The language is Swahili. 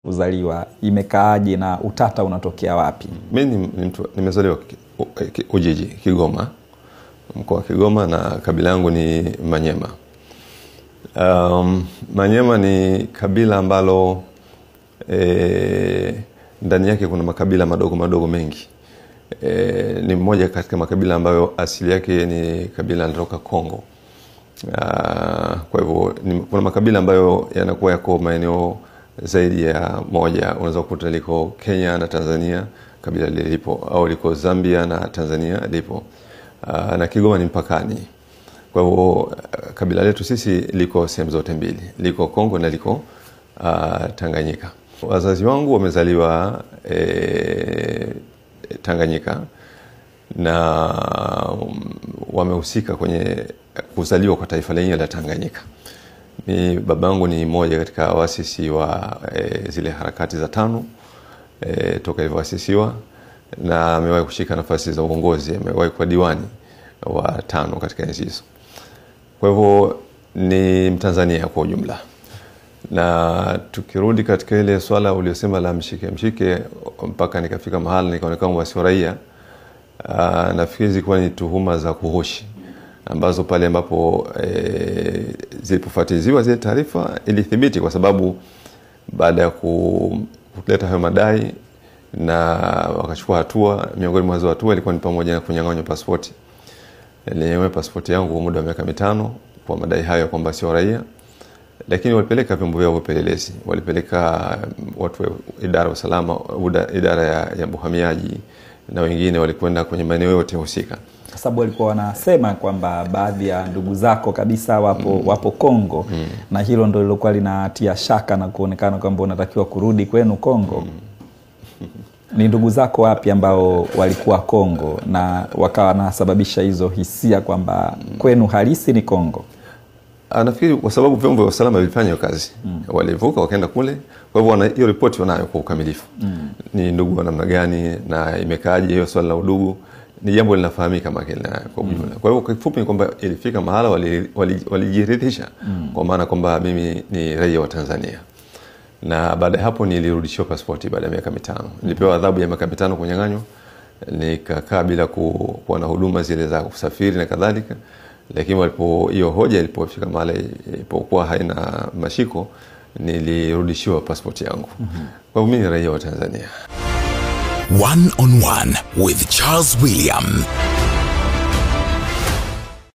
Uzaliwa imekaaje na utata unatokea wapi? Mimi nimezaliwa Ujiji, Kigoma, mkoa wa Kigoma, na kabila yangu ni Manyema. Manyema ni kabila ambalo ndani yake kuna makabila madogo mengi. Ni mmoja katika makabila ambayo asili yake ni kabila linalotoka Kongo. Kwa hivyo kuna makabila ambayo yanakuwa yako maeneo zaidi ya moja. Unaweza kukuta liko Kenya na Tanzania kabila lipo, au liko Zambia na Tanzania lipo. Na Kigoma ni mpakani. Kwa hivyo kabila letu sisi liko sehemu zote mbili, liko Kongo na liko Tanganyika. Wazazi wangu wamezaliwa Tanganyika na wamehusika kwenye kuzaliwa kwa taifa lenyewe la Tanganyika. Babangu ni mmoja katika waasisi wa zile harakati za tano toka ilivyoasisiwa, na amewahi kushika nafasi za uongozi, amewahi kuwa diwani wa tano katika enzi hizo. Kwa hivyo ni Mtanzania kwa ujumla. Na tukirudi katika ile swala uliosema la mshike mpaka nikafika mahali nikaonekana wasio raia, nafikiri zilikuwa ni tuhuma za kuhoshi ambazo pale ambapo zilipofuatiliwa zile taarifa ilithibiti, kwa sababu baada ya kuleta hayo madai na wakachukua hatua, miongoni mwa hatua ilikuwa ni pamoja na kunyang'anywa pasipoti. Nilinyang'anywa pasipoti yangu kwa muda wa miaka 5 kwa madai hayo kwamba sio raia. Lakini walipeleka vyombo vyao vya upelelezi, walipeleka watu wa idara ya usalama, idara ya uhamiaji, na wengine walikwenda kwenye maeneo yote husika. Kwa sababu walikuwa wanasema kwamba baadhi ya ndugu zako kabisa wapo Kongo, na hilo ndio lilikuwa linatia shaka na kuonekana kwamba unatakiwa kurudi kwenu Kongo. Ni ndugu zako wapi ambao walikuwa Kongo na wakawa wanasababisha hizo hisia kwamba kwenu halisi ni Kongo? Nafikiri kwa sababu vyombo vya usalama vilifanya kazi. Walivuka wakaenda kule. Kwa hivyo hiyo ripoti wanayo kwa ukamilifu. Ni ndugu wa namna gani na imekaaje hiyo swala la udugu, ni jambo linafahamika makela kwa ujumla. Kwa hivyo kwa kifupi ni kwamba ilifika mahala walijiridhisha kwa maana kwamba mimi ni raia wa Tanzania. Na baada ya hapo nilirudishiwa pasipoti baada ya miaka 5. Nilipewa adhabu ya miaka 5 kunyang'anywa. Nikakaa bila kuwa na huduma zile za kusafiri na kadhalika. Lakini hiyo hoja ilipofika mahali ilipokuwa haina mashiko, nilirudishiwa pasipoti yangu. Kwa hivyo mimi ni raia wa Tanzania. One on One with Charles William.